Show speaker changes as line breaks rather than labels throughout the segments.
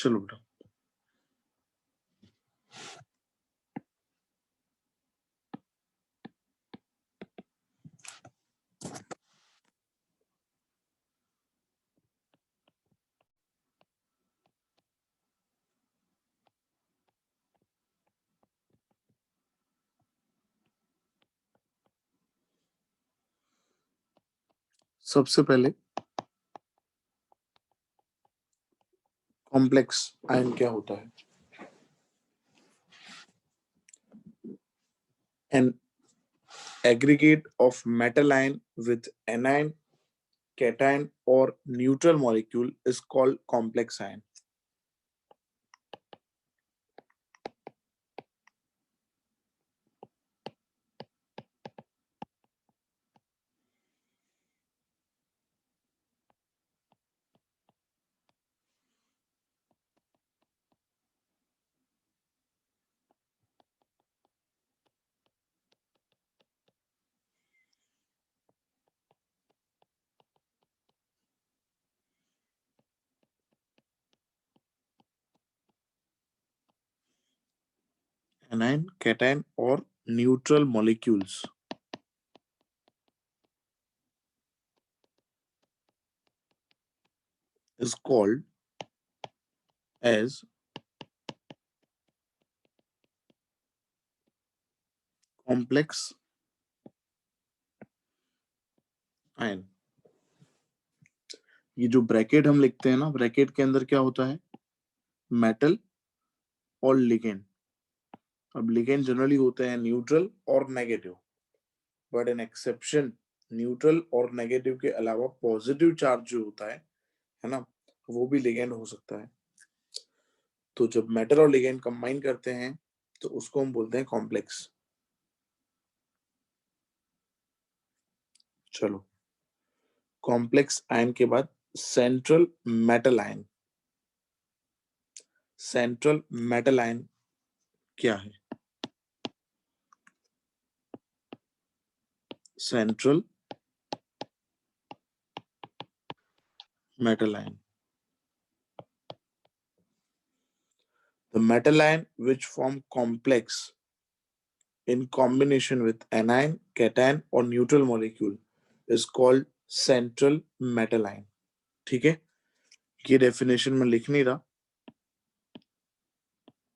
चलो बेटा, सबसे पहले कॉम्प्लेक्स आयन क्या होता है? An aggregate of metal ion with anion, cation or neutral molecule is called complex ion. Anion, cation or neutral molecules is called as complex ion. ये जो ब्रैकेट हम लिखते हैं ना, ब्रैकेट के अंदर क्या होता है? मेटल और लिगेंड. अब लिगेंड जनरली होते हैं न्यूट्रल और negative, but an exception, neutral और नेगेटिव के अलावा पॉजिटिव चार्ज जो होता है ना, वो भी लिगेंड हो सकता है. तो जब मेटल और लिगेंड कंबाइन करते हैं तो उसको हम बोलते हैं कॉम्प्लेक्स. चलो, कॉम्प्लेक्स आयन के बाद central metal ion. Central metal ion क्या है? Central metal ion. The metal ion which form complex in combination with anion, cation or neutral molecule is called central metal ion. ठीक है, ये definition में लिख नहीं रहा,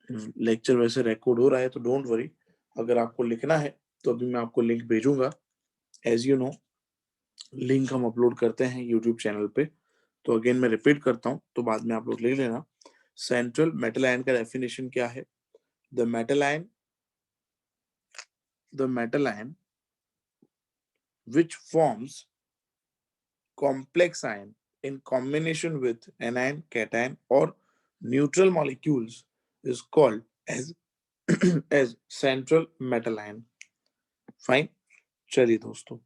लेक्चर वैसे रिकॉर्ड हो रहा है तो डोंट वरी. अगर आपको लिखना है तो अभी मैं आपको लिंक भेजूंगा. एज यू नो, लिंक हम अपलोड करते हैं यूट्यूब चैनल पे. तो अगेन मैं रिपीट करता हूँ, तो बाद में आप लोग लिख लेना. सेंट्रल मेटल आयन का डेफिनेशन क्या है? The metal ion which forms complex ion in combination with anion, cation or neutral molecules is called as as central metal ion. Fine. चलिए दोस्तों,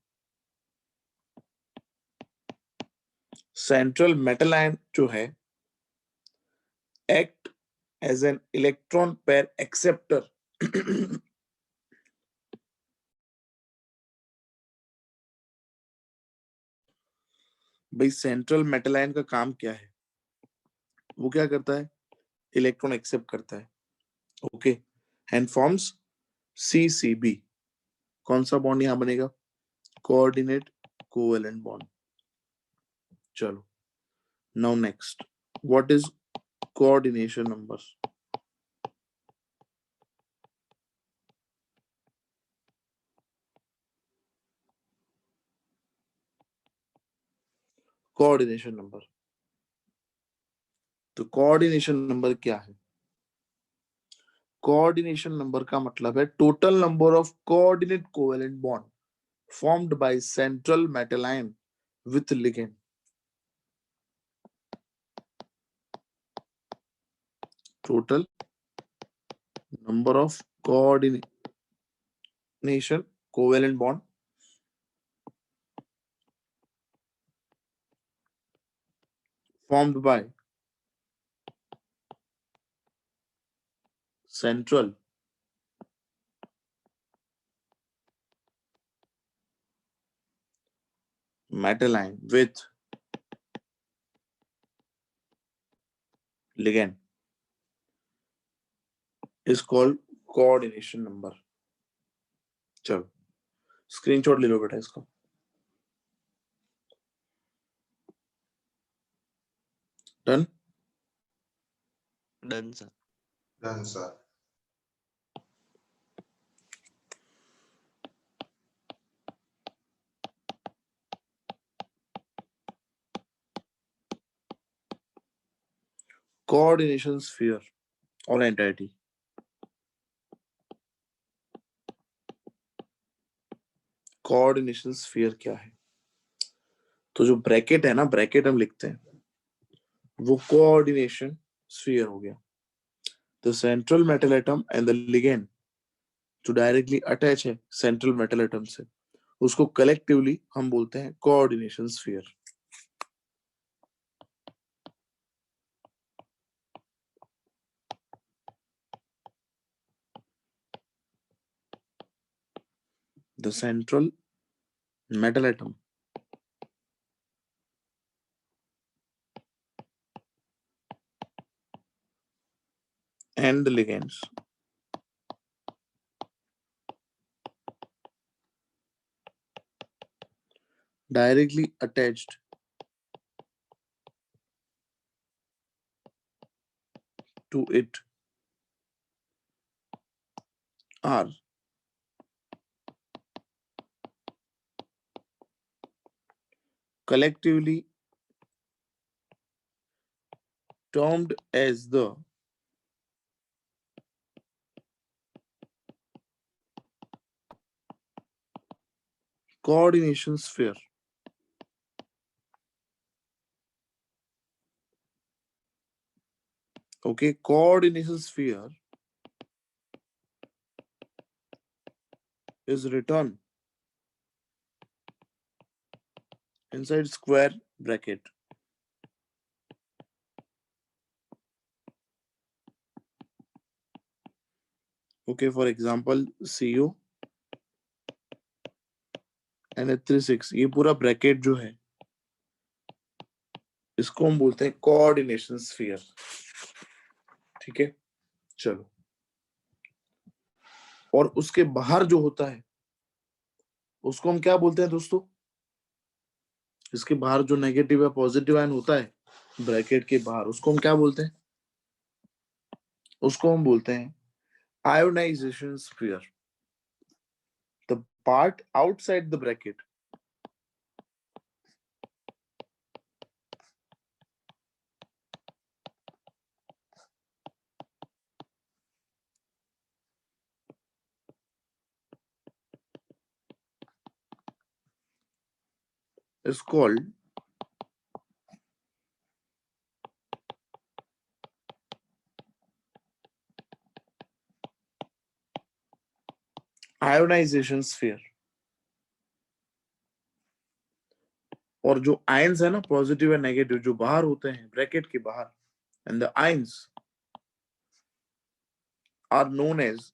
सेंट्रल मेटल आयन जो है act as an electron pair acceptor. भाई central metal ion का काम क्या है? वो क्या करता है? इलेक्ट्रॉन एक्सेप्ट करता है. Okay, and forms CCB. कौन सा बॉन्ड यहां बनेगा? Coordinate covalent bond. चलो, now next, what is coordination number? Coordination number. तो कोऑर्डिनेशन नंबर क्या है? कोऑर्डिनेशन नंबर का मतलब है total number of coordinate covalent bond formed by central metal ion with ligand. Total number of coordination covalent bond formed by central metal ion with ligand. is called coordination number. चलो screenshot ले लो बेटा इसका. Done.
Done sir.
Done sir.
Coordination sphere or entity. Coordination sphere क्या है? तो जो bracket है ना, ब्रैकेट हम लिखते हैं, वो कोऑर्डिनेशन स्फीयर हो गया. The central metal atom and the ligand जो डायरेक्टली अटैच है सेंट्रल मेटल एटम से, उसको कलेक्टिवली हम बोलते हैं coordination sphere. The central metal atom and the ligands directly attached to it are collectively termed as the coordination sphere. Okay, coordination sphere is written inside square bracket. Okay, for example, CO and H36, ये पूरा bracket जो है इसको हम बोलते हैं coordination sphere. ठीक है, चलो. और उसके बाहर जो होता है उसको हम क्या बोलते हैं दोस्तों? इसके बाहर जो नेगेटिव या पॉजिटिव आयन होता है ब्रैकेट के बाहर, उसको हम क्या बोलते हैं? उसको हम बोलते हैं ionization sphere. The part outside the bracket is called ionization sphere. और जो आयंस है ना, पॉजिटिव या नेगेटिव, जो बाहर होते हैं ब्रैकेट के बाहर, and the ions are known as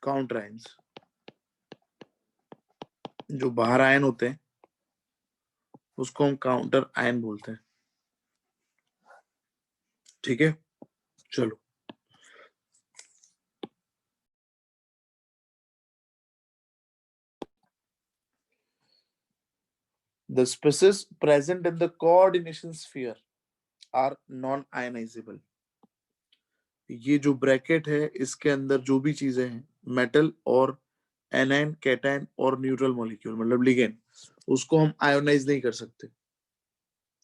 counter ions. जो बाहर आयन होते हैं उसको हम काउंटर आयन बोलते हैं. ठीक है, चलो. The species present in the coordination sphere are non-ionizable. ये जो ब्रैकेट है इसके अंदर जो भी चीजें हैं, मेटल और एनायन, कैटायन और न्यूट्रल मॉलिक्यूल मतलब लिगेंड, उसको हम आयोनाइज नहीं कर सकते.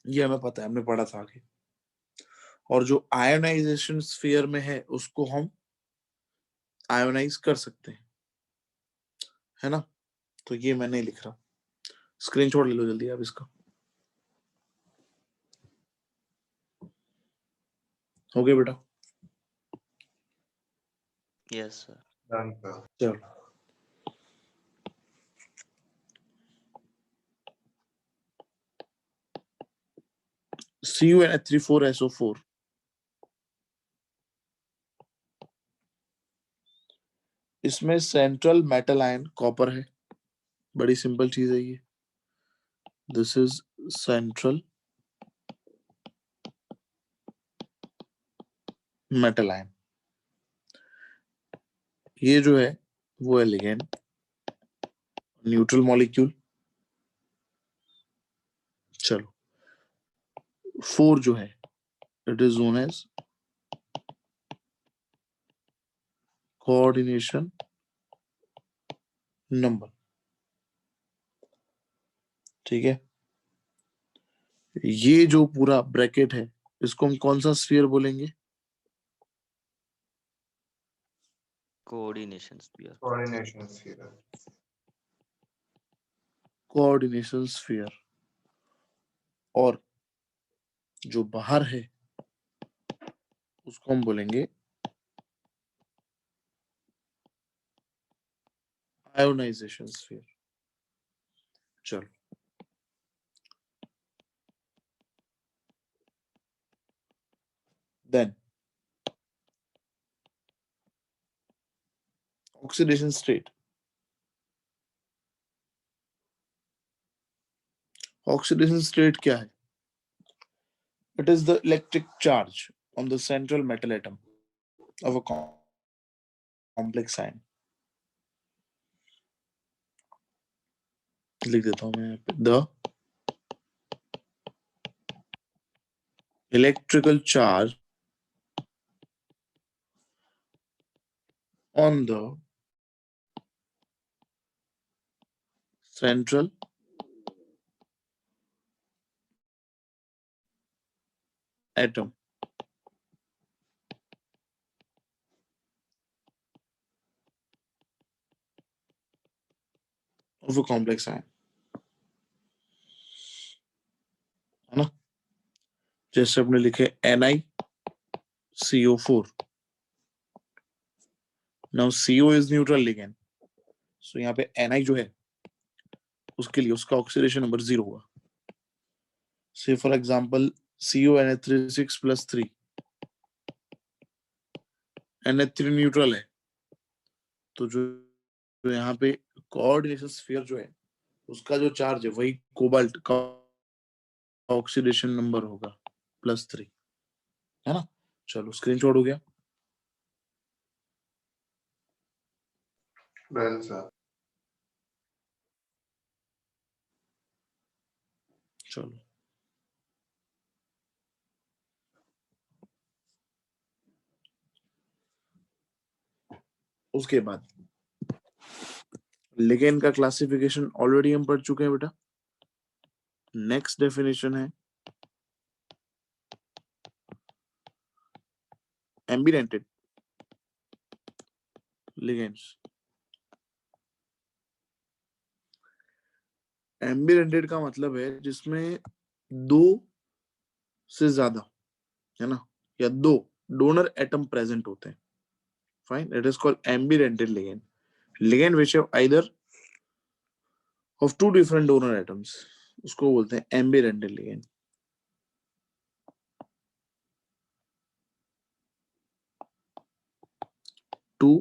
ये हमें पता है, हमने पढ़ा था आगे. और जो आयोनाइजेशन स्फीयर में है उसको हम आयोनाइज कर सकते हैं, है ना? तो ये मैं नहीं लिख रहा, स्क्रीनशॉट ले लो जल्दी आप इसका. हो गया बेटा?
Yes sir.
Done sir.
चलो. CuNH3,4SO4 इसमें सेंट्रल मेटल आयन कॉपर है. बड़ी सिंपल चीज है ये. This is central metal ion. ये जो है वो है लिगेंड, न्यूट्रल मॉलिक्यूल। चलो 4 जो है it is known as coordination number. ठीक है, ये जो पूरा ब्रैकेट है इसको हम कौन सा स्फीयर बोलेंगे?
Coordination sphere.
Coordination sphere.
Coordination sphere. और जो बाहर है उसको हम बोलेंगे आयोनाइजेशन स्फीयर। चलो then oxidation state. Oxidation state क्या है? It is the electric charge on the central metal atom of a complex ion. लिख देता हूं मैं यहाँ पे, the electrical charge on the central atom of a complex ion, है ना? जैसे अपने लिखे NiCO4। Now CO is neutral ligand, so यहाँ पे Ni जो है उसके लिए उसका ऑक्सीडेशन नंबर 0 होगा। से for example CONH3 NH3 neutral है, तो जो यहाँ पे कोऑर्डिनेशन स्फीयर जो है उसका जो चार्ज है वही कोबाल्ट का ऑक्सीडेशन नंबर होगा +3, है ना? चलो स्क्रीनशॉट हो गया।
Done, sir.
चलो उसके बाद लिगेंड का क्लासिफिकेशन ऑलरेडी हम पढ़ चुके हैं बेटा। नेक्स्ट डेफिनेशन है एम्बिडेंटेड लिगेंड्स। एम्बिडेंटेड का मतलब है जिसमें 2 से ज्यादा, है ना, या 2 डोनर एटम प्रेजेंट होते हैं। Fine, it is called ambidentate ligand. Ligand which have either of 2 different donor atoms, उसको बोलते हैं ambidentate ligand. Two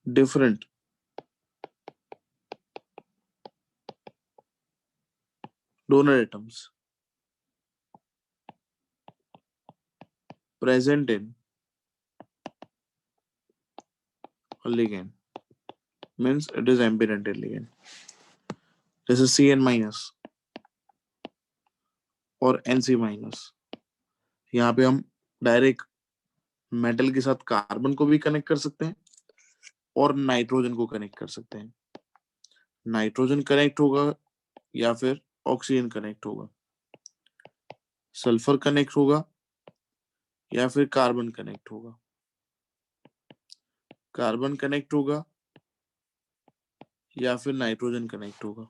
different donor atoms present in a ligand means it is ambidentate ligand. जैसे Cn minus और Nc minus, यहाँ पे हम direct metal के साथ कार्बन को भी कनेक्ट कर सकते हैं और नाइट्रोजन को कनेक्ट कर सकते हैं। नाइट्रोजन कनेक्ट होगा या फिर ऑक्सीजन कनेक्ट होगा, सल्फर कनेक्ट होगा या फिर कार्बन कनेक्ट होगा, कार्बन कनेक्ट होगा या फिर नाइट्रोजन कनेक्ट होगा,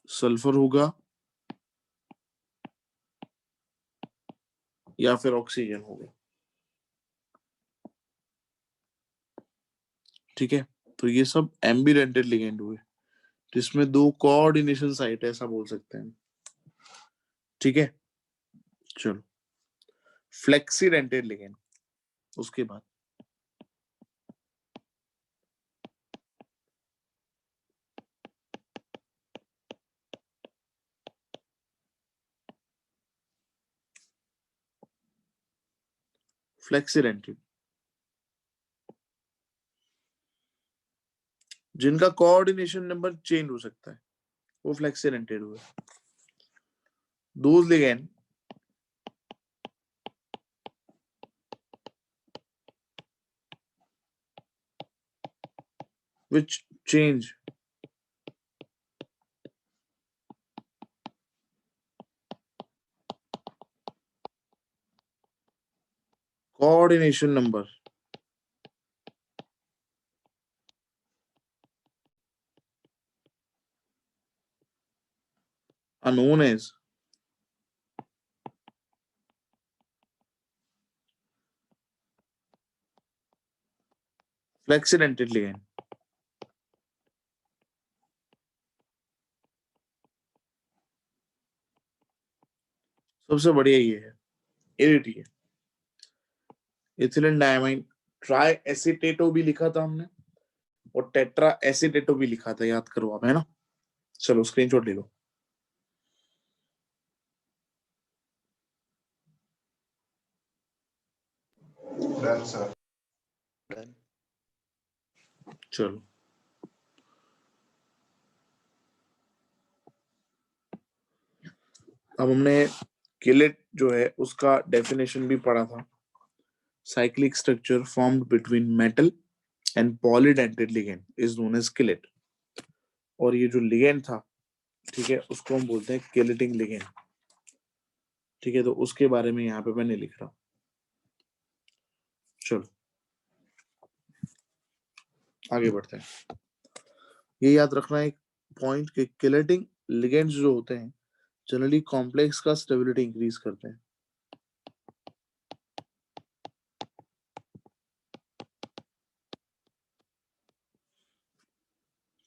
सल्फर होगा या फिर ऑक्सीजन होगा। ठीक है, तो ये सब एम्बिडेंटेड लिगेंड हुए जिसमें 2 कोऑर्डिनेशन साइट है, ऐसा बोल सकते हैं। ठीक है, चलो फ्लेक्सीडेंटेड लिगेंड। उसके बाद फ्लेक्सिडेंटेड। जिनका कोऑर्डिनेशन नंबर चेंज हो सकता है वो फ्लेक्सिडेंटेड हुए। Those ligand which change coordination number are known as flexidentate ligand. सबसे बढ़िया ये है एरिटी है। इथिलीन डायमाइन ट्राई एसीटेटो भी लिखा था हमने और टेट्रा एसीटेटो भी लिखा था, याद करो आप, है ना। चलो स्क्रीनशॉट ले लो।
Done, sir.
Done.
चलो अब हमने किलेट जो है उसका डेफिनेशन भी पढ़ा था। Cyclic structure formed between metal and polydentate ligand is known as chelate. और ये जो लिगेंड था, ठीक है, उसको हम बोलते हैं किलेटिंग लिगेंड। ठीक है, तो उसके बारे में यहाँ पे मैंने लिख रहा हूं। चलो आगे बढ़ते हैं। ये याद रखना एक पॉइंट कि किलेटिंग लिगेंड्स जो होते हैं जनरली कॉम्प्लेक्स का स्टेबिलिटी इंक्रीज करते हैं।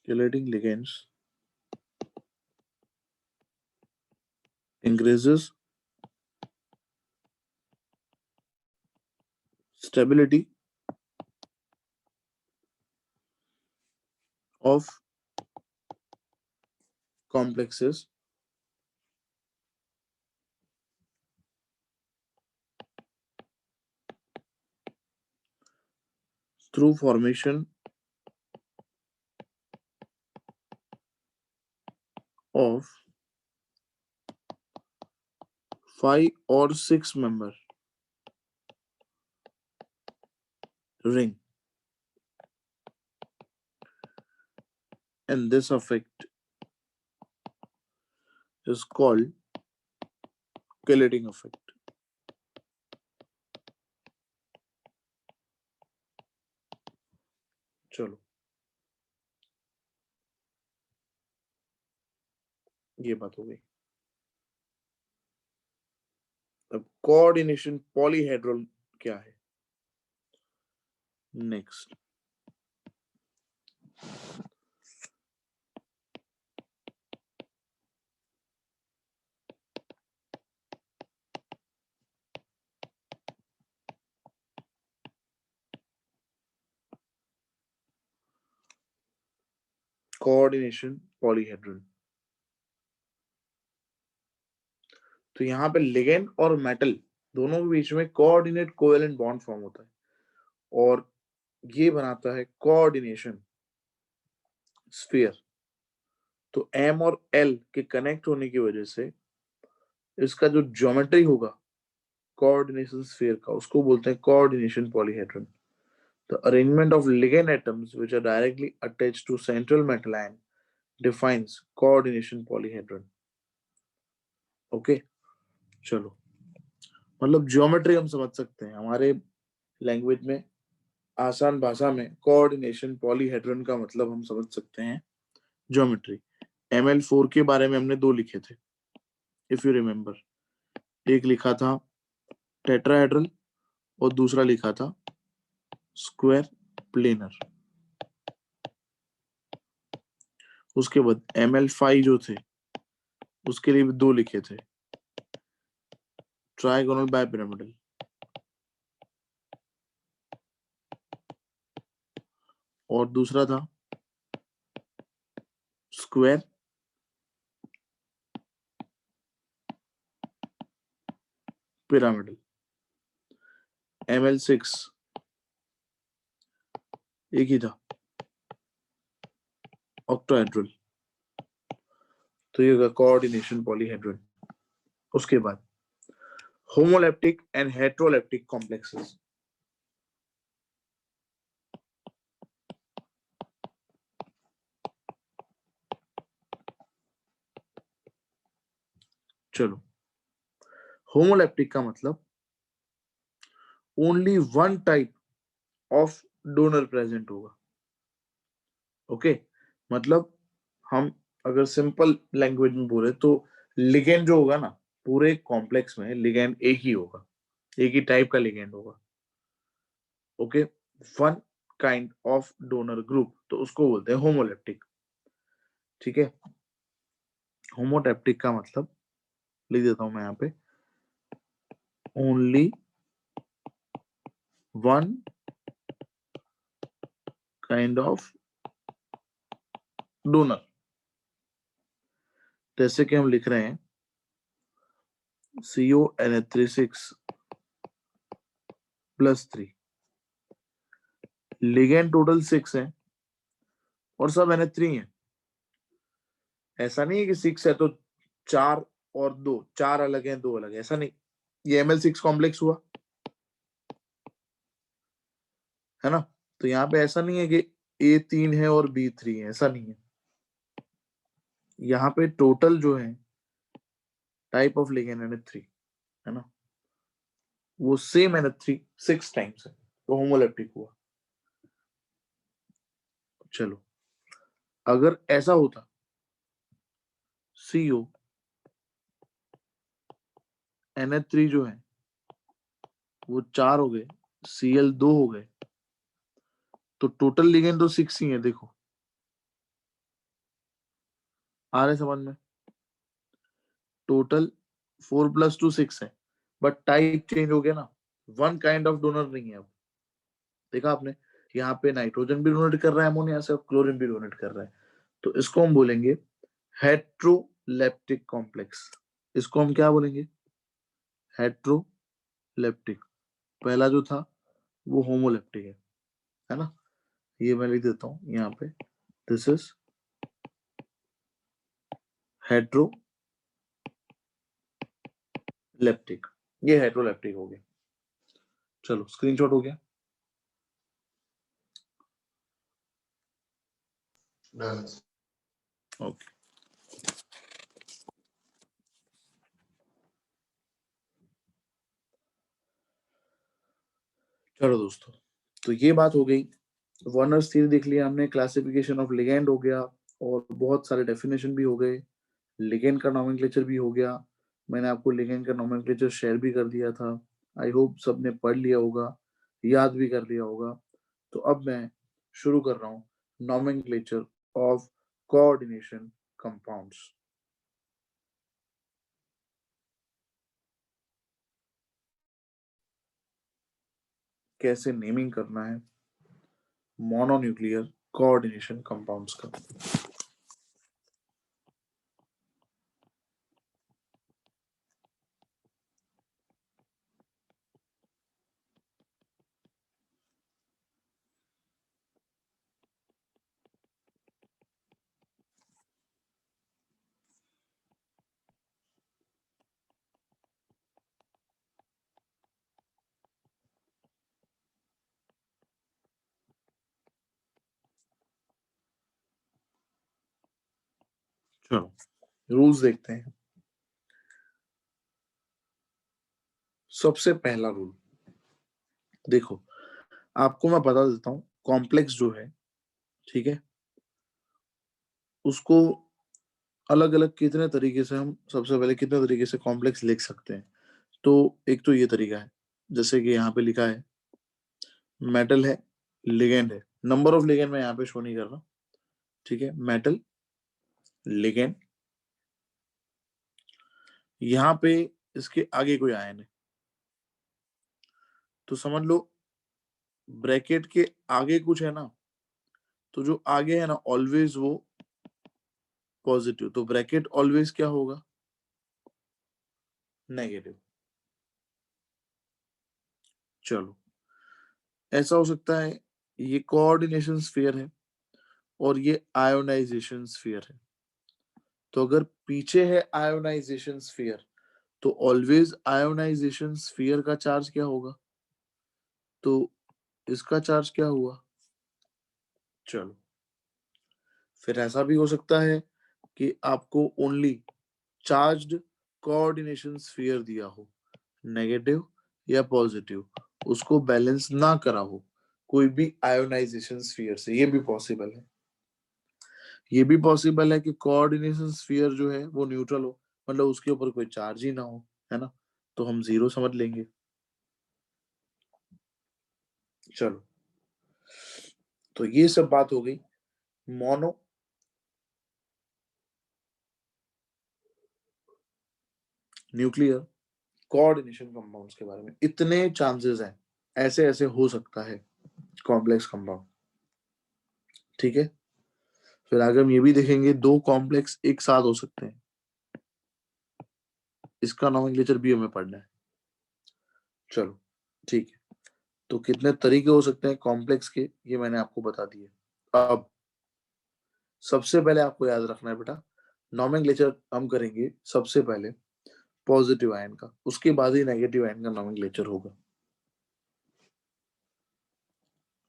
Chelating ligands increases stability of complexes through formation of 5 or 6 member ring, and this effect is called chelating effect. चलो ये बात हो गई। अब कोऑर्डिनेशन पॉलीहेड्रल क्या है? Next coordination polyhedral. तो यहाँ पे लिगेंड और मेटल दोनों के बीच में कोऑर्डिनेट कोवेलेंट बॉन्ड फॉर्म होता है और ये बनाता है कोऑर्डिनेशन स्फीयर। तो एम और एल के कनेक्ट होने की वजह से इसका जो ज्योमेट्री होगा कोऑर्डिनेशन स्फीयर का, उसको बोलते हैं coordination polyhedron. The arrangement of ligand atoms which are directly attached to central metal ion defines coordination polyhedron. Okay, चलो मतलब ज्योमेट्री हम समझ सकते हैं हमारे लैंग्वेज में, आसान भाषा में कोऑर्डिनेशन पॉलीहेड्रन का मतलब हम समझ सकते हैं ज्योमेट्री। ML4 के बारे में हमने 2 लिखे थे, इफ यू रिमेम्बर। एक लिखा था टेट्राहेड्रल और दूसरा लिखा था स्क्वायर प्लेनर। उसके बाद ML5 जो थे उसके लिए भी 2 लिखे थे, ट्राइगोनल बाइपिरामिडल और दूसरा था स्क्वायर पिरामिडल। Ml6 एक ही था, ऑक्टोहेड्रल, तो ये होगा कोऑर्डिनेशन पॉलीहेड्रल। उसके बाद होमोलेप्टिक एंड हेट्रोलेप्टिक कॉम्प्लेक्सेस। चलो, होमोलेप्टिक का मतलब only one type of donor present होगा। ओके, मतलब हम अगर सिंपल लैंग्वेज में बोले तो लिगेंड जो होगा ना, पूरे कॉम्प्लेक्स में लिगेंड एक ही होगा, एक ही टाइप का लिगेंड होगा। Okay, one kind of donor group, तो उसको बोलते हैं होमोलेप्टिक। ठीक है, होमोटेप्टिक का मतलब लिख देता हूं मैं यहाँ पे, only one kind of donor. जैसे कि हम लिख रहे हैं CONH36 +3, लिगेंड टोटल 6 है और सब NH3 है। ऐसा नहीं है कि 6 है तो 4 और 2, 4 अलग हैं 2 अलग है, ऐसा नहीं। ये Ml6 कॉम्प्लेक्स हुआ है ना, तो यहाँ पे ऐसा नहीं है कि A3 है और B3 है, ऐसा नहीं है। यहाँ पे टोटल जो है टाइप ऑफ लिगेंड NH3 है ना, वो सेम NH3 6 टाइम्स है, तो होमोलेप्टिक हुआ। चलो, अगर ऐसा होता CO NH3 जो है वो 4 हो गए, Cl 2 हो गए, तो टोटल लिगेंड तो 6 ही है। देखो आ रहे समझ में, टोटल 4 + 2 6 है, बट टाइप चेंज हो गया ना, वन काइंड ऑफ डोनर नहीं है अब। देखा आपने, यहाँ पे नाइट्रोजन भी डोनेट कर रहा है अमोनिया से और क्लोरीन भी डोनेट कर रहा है, तो इसको हम बोलेंगे हेट्रोलेप्टिक कॉम्प्लेक्स। इसको हम क्या बोलेंगे, हेट्रोलेप्टिक। पहला जो था वो होमोलेप्टिक है ना, ये मैं लिख देता हूं यहाँ पे, दिस इज हेट्रोलेप्टिक, ये हेट्रोलेप्टिक हो गया। चलो, स्क्रीनशॉट हो गया।
Done.
ओके, चलो दोस्तों, तो ये बात हो गई, वर्नर्स थ्योरी देख लिया हमने, क्लासिफिकेशन ऑफ लिगेंड हो गया, और बहुत सारे डेफिनेशन भी हो गए, लिगेंड का नोमेनक्लेचर भी हो गया। मैंने आपको लिगेंड का नोमेनक्लेचर शेयर भी कर दिया था। आई होप सबने पढ़ लिया होगा, याद भी कर लिया होगा। तो अब मैं शुरू कर रहा हूँ नोमेनक्लेचर ऑफ कोऑर्डिनेशन कंपाउंड्स। कैसे नेमिंग करना है मोनोन्यूक्लियर कोऑर्डिनेशन कंपाउंड्स का। चलो, रूल्स देखते हैं। सबसे पहला रूल देखो, आपको मैं बता देता हूं, कॉम्प्लेक्स जो है, ठीक है, उसको अलग अलग कितने तरीके से हम, सबसे पहले कितने तरीके से कॉम्प्लेक्स लिख सकते हैं। तो एक तो ये तरीका है, जैसे कि यहाँ पे लिखा है मेटल है, लिगेंड है, नंबर ऑफ लिगेंड मैं यहाँ पे शो नहीं कर रहा, ठीक है, मेटल, लिगेंड, यहाँ पे इसके आगे कोई आयन है, तो समझ लो ब्रैकेट के आगे कुछ है ना, तो जो आगे है ना ऑलवेज वो पॉजिटिव, तो ब्रैकेट ऑलवेज क्या होगा, नेगेटिव। चलो, ऐसा हो सकता है ये कोऑर्डिनेशन स्फीयर है और ये आयोनाइजेशन स्फीयर है। तो अगर पीछे है आयोनाइजेशन स्फीयर, तो ऑलवेज आयोनाइजेशन स्फीयर का चार्ज क्या होगा? तो इसका चार्ज क्या हुआ? चलो, फिर ऐसा भी हो सकता है कि आपको ओनली चार्ज्ड कोऑर्डिनेशन स्फीयर दिया हो, नेगेटिव या पॉजिटिव, उसको बैलेंस ना करा हो कोई भी आयोनाइजेशन स्फीयर से। ये भी पॉसिबल है। ये भी पॉसिबल है कि कोऑर्डिनेशन स्फीयर जो है वो न्यूट्रल हो, मतलब उसके ऊपर कोई चार्ज ही ना हो, है ना, तो हम जीरो समझ लेंगे। चलो, तो ये सब बात हो गई मोनो न्यूक्लियर कोऑर्डिनेशन कंपाउंड्स के बारे में। इतने चांसेस हैं, ऐसे ऐसे हो सकता है कॉम्प्लेक्स कंपाउंड। ठीक है, फिर आगे हम ये भी देखेंगे दो कॉम्प्लेक्स एक साथ हो सकते हैं, इसका नॉमेनक्लेचर भी हमें पढ़ना है। चलो ठीक है, तो कितने तरीके हो सकते हैं कॉम्प्लेक्स के, ये मैंने आपको बता दिए। अब सबसे पहले आपको याद रखना है बेटा, नॉमेनक्लेचर हम करेंगे सबसे पहले पॉजिटिव आयन का, उसके बाद ही नेगेटिव आयन का नॉमेनक्लेचर होगा।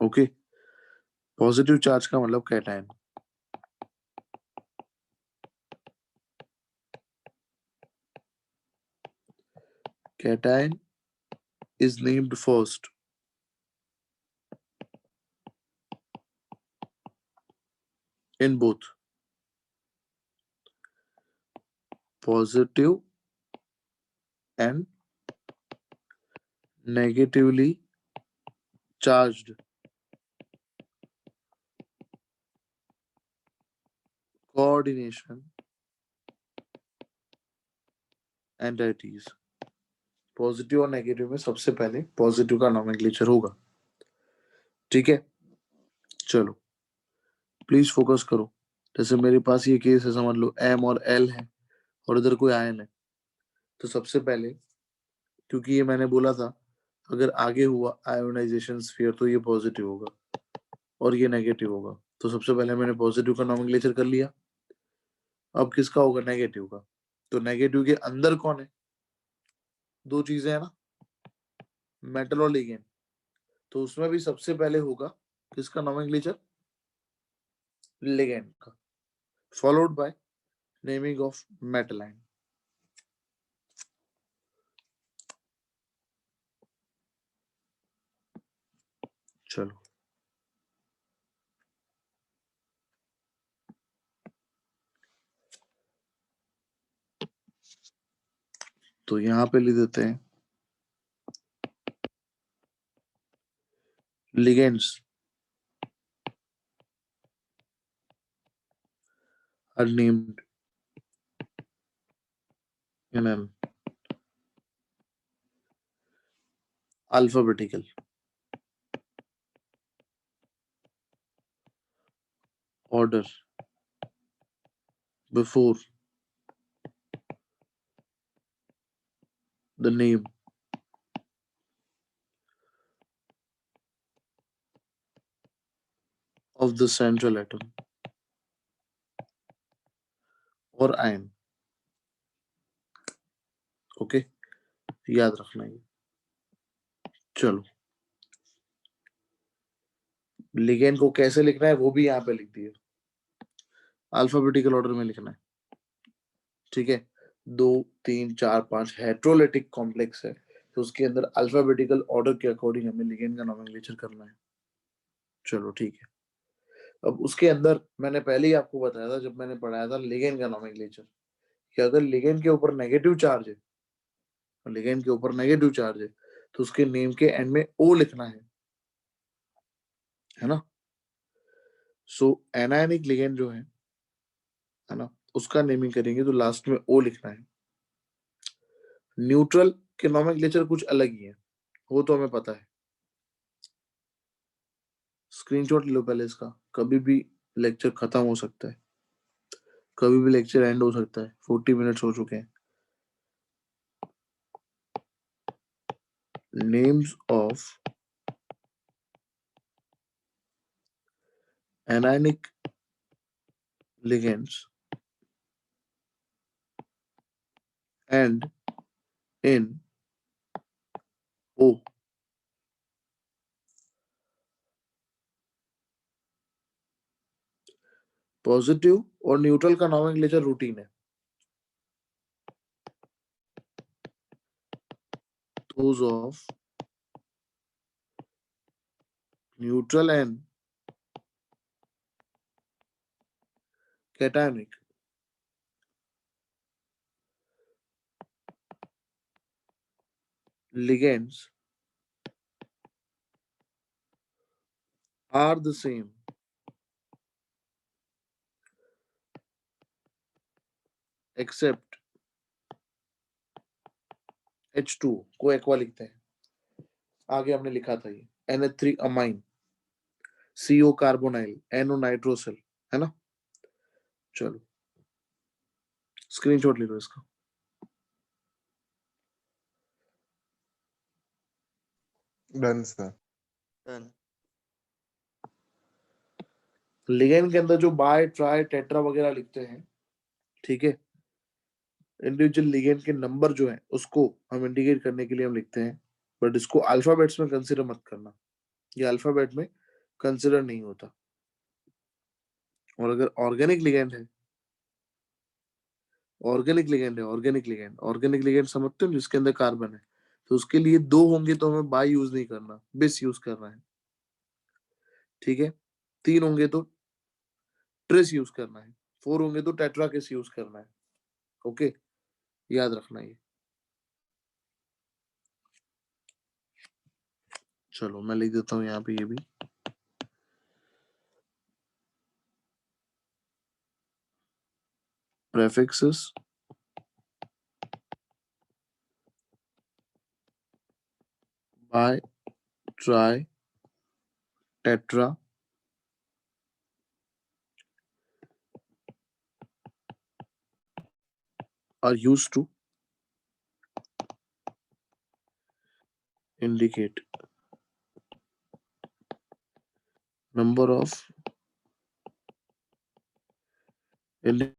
ओके, पॉजिटिव चार्ज का मतलब cation. Cation is named first in both positive and negatively charged coordination entities। Positive और नेगेटिव में सबसे पहले पॉजिटिव का नॉमेनक्लेचर होगा। ठीक है, चलो प्लीज फोकस करो। जैसे मेरे पास ये केस है, समझ लो एम और एल है और इधर कोई आयन है, तो सबसे पहले, क्योंकि ये मैंने बोला था अगर आगे हुआ आयोनाइजेशन स्फीयर तो ये पॉजिटिव होगा और ये नेगेटिव होगा, तो सबसे पहले मैंने पॉजिटिव का नॉमेनक्लेचर कर लिया। अब किसका होगा? नेगेटिव का। तो नेगेटिव के अंदर कौन है? दो चीजें है ना, मेटल और लिगेंड। तो उसमें भी सबसे पहले होगा किसका नॉमेनक्लेचर? लिगेंड का, followed by naming of metal ion. चलो, तो यहां पे लिख देते हैं ligands are named in an alphabetical order before the name of the central atom or ion। Okay, याद रखना है। चलो, लिगेंड को कैसे लिखना है वो भी यहाँ पे लिख दिया, अल्फाबेटिकल ऑर्डर में लिखना है। ठीक है, 2 3 4 5 हेट्रोलिटिक कॉम्प्लेक्स है, तो उसके अंदर अल्फाबेटिकल ऑर्डर के अकॉर्डिंग हमें लिगेंड का नॉमेनक्लेचर करना है। चलो ठीक है, अब उसके अंदर मैंने पहले ही आपको बताया था जब मैंने पढ़ाया था लिगेंड का नॉमेनक्लेचर, कि अगर लिगेंड के ऊपर नेगेटिव चार्ज है, लिगेंड के ऊपर नेगेटिव चार्ज है, तो उसके नेम के एंड में ओ लिखना है ना। सो एनायनिक लिगेंड जो है ना, उसका नेमिंग करेंगे तो लास्ट में ओ लिखना है। न्यूट्रल के नॉमेनक्लेचर कुछ अलग ही है, वो तो हमें पता है। स्क्रीनशॉट लो पहले इसका, कभी भी लेक्चर खत्म हो सकता है, कभी भी लेक्चर एंड हो सकता है। 40 मिनट्स हो चुके हैं, names of anionic ligands and in O. Positive और न्यूट्रल का नॉमेनक्लेचर रूटीन है. Those of neutral and cationic ligands are the same except H2 को एक्वा लिखते हैं. आगे हमने लिखा था ये NH3 amine, CO carbonyl, NO nitrosyl, है ना. चलो स्क्रीनशॉट ले लो इसका.
Done sir.
डन.
लिगेंड के अंदर जो बाय ट्राई टेट्रा वगैरह लिखते हैं, ठीक है, इंडिविजुअल लिगेंड के नंबर जो है उसको हम इंडिकेट करने के लिए हम लिखते हैं, बट इसको अल्फाबेट्स में कंसीडर मत करना. ये अल्फाबेट में कंसीडर नहीं होता. और अगर ऑर्गेनिक लिगेंड है, ऑर्गेनिक लिगेंड समझते हो जिसके अंदर कार्बन है, तो उसके लिए 2 होंगे तो हमें बाई यूज नहीं करना, बिस यूज करना है. ठीक है. 3 होंगे तो ट्रिस यूज करना है. 4 होंगे तो टेट्रा किस यूज करना है. ओके, याद रखना ये. चलो मैं लिख देता हूँ यहाँ पे ये भी. prefixes by try tetra are used to indicate number of